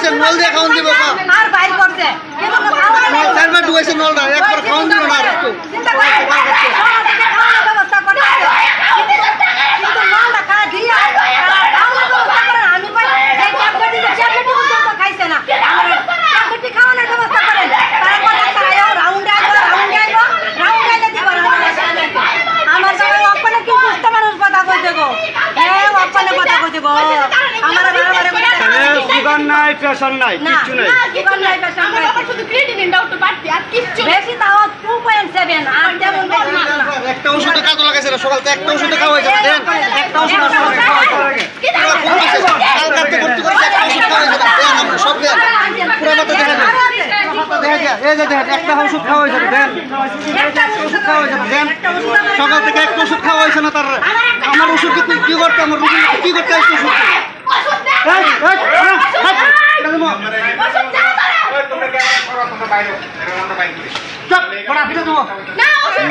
ডুবাইছে নল দিয়ে খাওন দিব আর বাইর করছে কিন্তু নল চারবার ডুবাইছে নলটা একবার খাওন দিব না আর একটু চিন্তা করে খাওয়ানোর ব্যবস্থা করতে কিন্তু নলটা খা দিয়া খাওয়ানোর ব্যবস্থা করেন আমি কই এই ট্যাবলেটই পর্যন্ত খাইছে না ট্যাবলেটই খাওয়ানোর ব্যবস্থা করেন তারপর ডাক্তার আয়ো রাউন্ডে আইলে দিব আমার সঙ্গে অপনে কি সুস্থ মানুষ কথা কইছে গো অপনে কথা কইছে গো আমার বারে সুগার নাই প্রেসার নাই কিচ্ছু নাই সুগার নাই প্রেসার নাই শুধু ক্রিয়েটিনিন ডাউট বাড়তি আর কিচ্ছু বেশি তাও 2.7 আর তেমন বেশি না একটা ওষুধে কাজ লাগাইছে না সকাল থেকে একটা ওষুধে খাওয়াইছে না দেন একটা ওষুধ সকালে খাওয়াইছে কালকাতে করতে করতে একটা ওষুধ খাওয়াইছে না দেন আমরা সব দেন পুরো কথা দেখেন এই যে দেখেন একটা ওষুধ খাওয়াইছে না দেন একটা ওষুধ খাওয়াইছে না দেন সকাল থেকে একটা ওষুধ খাওয়াইছে না তার আমার ওষুধ কি করতে আমার রুগী কি করতে আইছে ওষুধ তোমরা বাইরে চপ বড় ফিরে দেবো না ওষুধ